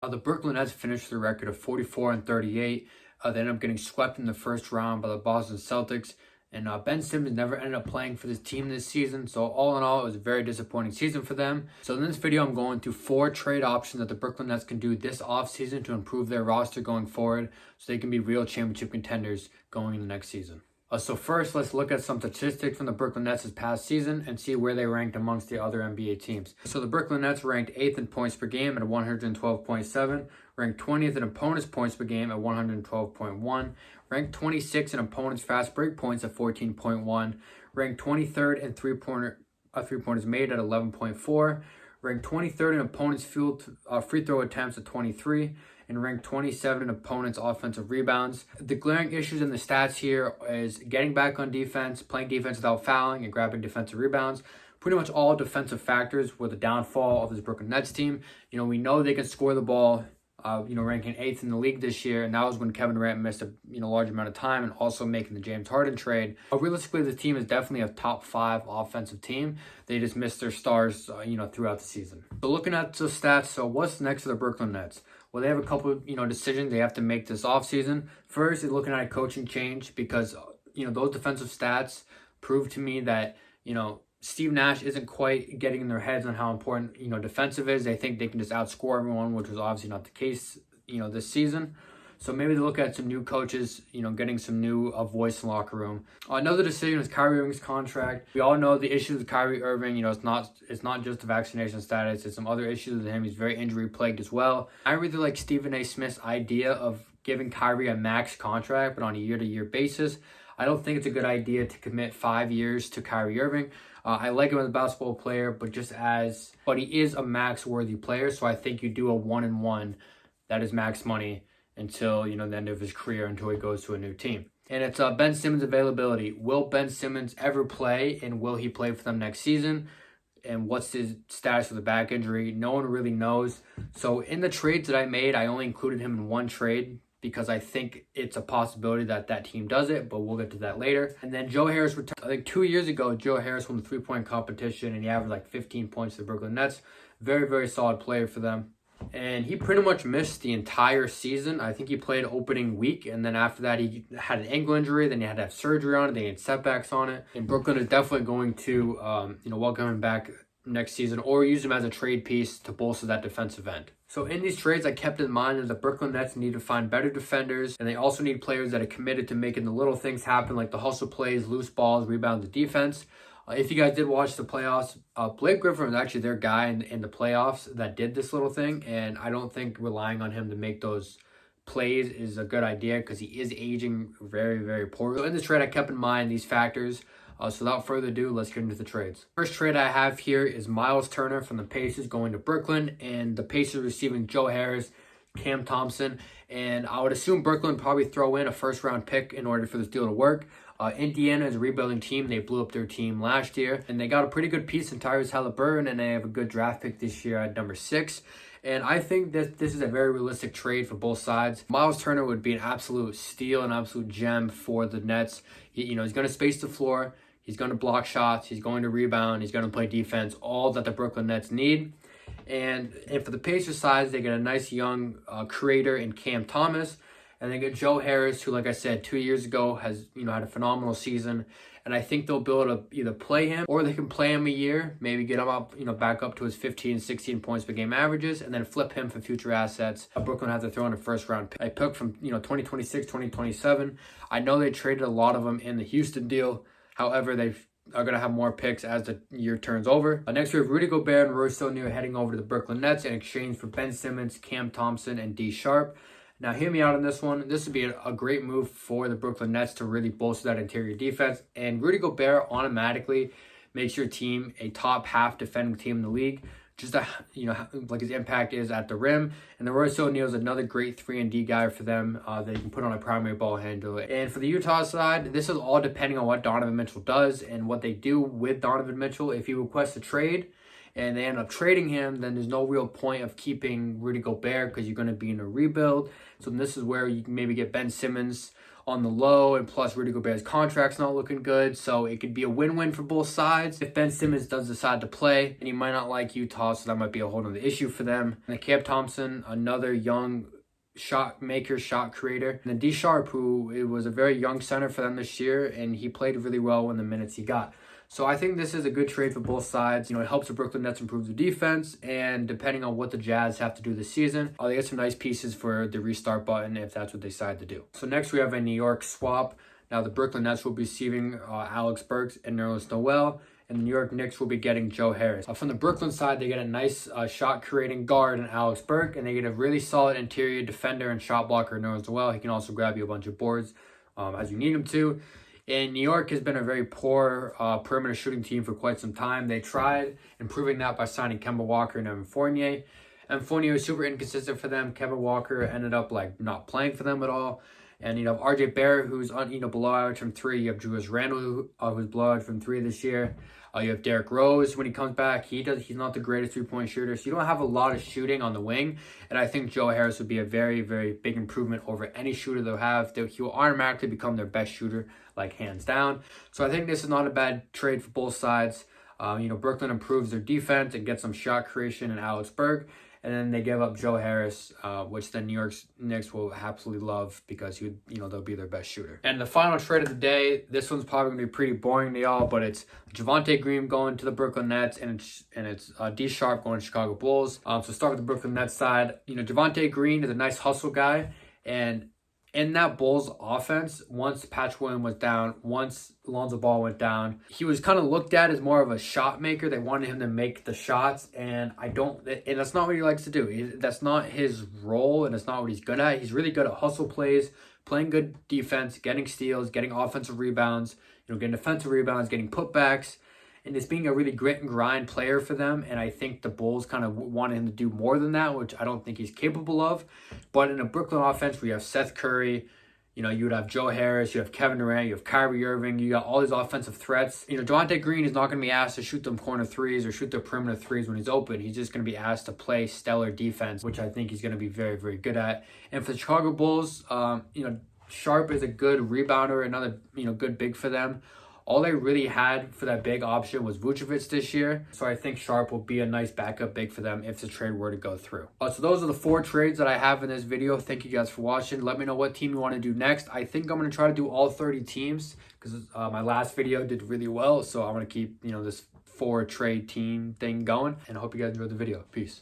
The Brooklyn Nets finished their record of 44-38. They ended up getting swept in the first round by the Boston Celtics. And Ben Simmons never ended up playing for this team this season. So all in all, it was a very disappointing season for them. So in this video, I'm going through 4 trade options that the Brooklyn Nets can do this offseason to improve their roster going forward so they can be real championship contenders going in the next season. So first, let's look at some statistics from the Brooklyn Nets this past season and see where they ranked amongst the other NBA teams. So the Brooklyn Nets ranked 8th in points per game at 112.7, ranked 20th in opponents' points per game at 112.1, ranked 26th in opponents' fast break points at 14.1, ranked 23rd in three-pointers made at 11.4, ranked 23rd in opponents' free throw attempts at 23, and ranked 27 in opponents' offensive rebounds. The glaring issues in the stats here is getting back on defense, playing defense without fouling, and grabbing defensive rebounds. Pretty much all defensive factors were the downfall of this Brooklyn Nets team. We know they can score the ball, ranking 8th in the league this year, and that was when Kevin Durant missed a large amount of time and also making the James Harden trade. Realistically, the team is definitely a top 5 offensive team. They just missed their stars, throughout the season. So looking at the stats, so what's next for the Brooklyn Nets? Well, they have a couple of, decisions they have to make this offseason. First is looking at a coaching change because, those defensive stats prove to me that, Steve Nash isn't quite getting in their heads on how important, defensive is. They think they can just outscore everyone, which was obviously not the case, this season. So maybe they look at some new coaches, getting some new voice in the locker room. Another decision is Kyrie Irving's contract. We all know the issues with Kyrie Irving. It's not just the vaccination status. It's some other issues with him. He's very injury plagued as well. I really like Stephen A. Smith's idea of giving Kyrie a max contract, but on a year-to-year basis. I don't think it's a good idea to commit 5 years to Kyrie Irving. I like him as a basketball player, but he is a max-worthy player. So I think you do a 1-and-1 that is max money until, the end of his career, until he goes to a new team. And it's Ben Simmons' availability. Will Ben Simmons ever play, and will he play for them next season? And what's his status with the back injury? No one really knows. So in the trades that I made, I only included him in one trade because I think it's a possibility that team does it, but we'll get to that later. And then Joe Harris retired. I think 2 years ago, Joe Harris won the three-point competition, and he averaged like 15 points for the Brooklyn Nets. Very, very solid player for them. And he pretty much missed the entire season. I think he played opening week, and then after that he had an ankle injury, then he had to have surgery on it, then he had setbacks on it. And Brooklyn is definitely going to welcome him back next season or use him as a trade piece to bolster that defensive end. So in these trades, I kept in mind that the Brooklyn Nets need to find better defenders, and they also need players that are committed to making the little things happen, like the hustle plays, loose balls, rebounds, and defense. If you guys did watch the playoffs, Blake Griffin was actually their guy in the playoffs that did this little thing, and I don't think relying on him to make those plays is a good idea because he is aging very, very poorly. So in this trade, I kept in mind these factors. So without further ado, let's get into the trades. First trade I have here is Myles Turner from the Pacers going to Brooklyn, and the Pacers receiving Joe Harris, Cam Thompson, and I would assume Brooklyn would probably throw in a first-round pick in order for this deal to work. Indiana is a rebuilding team. They blew up their team last year, and they got a pretty good piece in Tyrese Halliburton, and they have a good draft pick this year at number 6. And I think that this is a very realistic trade for both sides. Myles Turner would be an absolute steal, an absolute gem for the Nets. He's going to space the floor. He's going to block shots. He's going to rebound. He's going to play defense, all that the Brooklyn Nets need. And for the Pacers side, they get a nice young creator in Cam Thomas. And they get Joe Harris, who, like I said, 2 years ago has, had a phenomenal season. And I think they'll be able to either play him or they can play him a year, maybe get him up, back up to his 15, 16 points per game averages, and then flip him for future assets. Brooklyn have to throw in a first-round pick. I picked from, 2026, 2027. I know they traded a lot of them in the Houston deal. However, they are going to have more picks as the year turns over. Next, we have Rudy Gobert and Royce O'Neal heading over to the Brooklyn Nets in exchange for Ben Simmons, Cam Thompson, and D Sharp. Now, hear me out on this one. This would be a great move for the Brooklyn Nets to really bolster that interior defense. And Rudy Gobert automatically makes your team a top half defending team in the league. Just like his impact is at the rim. And the Royce O'Neal is another great 3-and-D guy for them that you can put on a primary ball handler. And for the Utah side, this is all depending on what Donovan Mitchell does and what they do with Donovan Mitchell. If he requests a trade and they end up trading him, then there's no real point of keeping Rudy Gobert because you're going to be in a rebuild. So this is where you can maybe get Ben Simmons on the low, and plus Rudy Gobert's contract's not looking good, so it could be a win-win for both sides. If Ben Simmions does decide to play, and he might not like Utah, so that might be a whole other issue for them. And Cam Thompson, another young shot maker, shot creator. And then D Sharp, who it was a very young center for them this year, and he played really well in the minutes he got. So I think this is a good trade for both sides. You know, it helps the Brooklyn Nets improve the defense, and depending on what the Jazz have to do this season, they get some nice pieces for the restart button if that's what they decide to do. So next we have a New York swap. Now the Brooklyn Nets will be receiving Alex Burks and Nerlens Noel, and the New York Knicks will be getting Joe Harris. From the Brooklyn side, they get a nice shot-creating guard in Alex Burks, and they get a really solid interior defender and shot blocker, Nerlens Noel. He can also grab you a bunch of boards as you need him to. And New York has been a very poor perimeter shooting team for quite some time. They tried improving that by signing Kemba Walker and Evan Fournier. And Fournier was super inconsistent for them. Kemba Walker ended up not playing for them at all. And you have RJ Barrett, who's below average from three. You have Julius Randle, who's below average from three this year. You have Derrick Rose when he comes back. He's not the greatest three-point shooter, so you don't have a lot of shooting on the wing. And I think Joe Harris would be a very, very big improvement over any shooter they'll have. He will automatically become their best shooter, hands down. So I think this is not a bad trade for both sides. Brooklyn improves their defense and gets some shot creation in Alex Burks. And then they give up Joe Harris, which the New York Knicks will absolutely love because they'll be their best shooter. And the final trade of the day, this one's probably gonna be pretty boring to y'all, but it's Javonte Green going to the Brooklyn Nets, and it's D Sharp going to Chicago Bulls. So start with the Brooklyn Nets side. Javonte Green is a nice hustle guy, and in that Bulls offense, once Patch Williams was down, once Lonzo Ball went down, he was kind of looked at as more of a shot maker. They wanted him to make the shots, and that's not what he likes to do. That's not his role, and it's not what he's good at. He's really good at hustle plays, playing good defense, getting steals, getting offensive rebounds, getting defensive rebounds, getting putbacks, and just being a really grit and grind player for them. And I think the Bulls kind of wanted him to do more than that, which I don't think he's capable of. But in a Brooklyn offense, we have Seth Curry, you would have Joe Harris, you have Kevin Durant, you have Kyrie Irving, you got all these offensive threats. Javonte Green is not going to be asked to shoot them corner threes or shoot the perimeter threes when he's open. He's just going to be asked to play stellar defense, which I think he's going to be very, very good at. And for the Chicago Bulls, Sharp is a good rebounder, another, good big for them. All they really had for that big option was Vucevic this year. So I think Sharp will be a nice backup big for them if the trade were to go through. So those are the 4 trades that I have in this video. Thank you guys for watching. Let me know what team you want to do next. I think I'm going to try to do all 30 teams because my last video did really well. So I'm going to keep, this 4 trade team thing going. And I hope you guys enjoyed the video. Peace.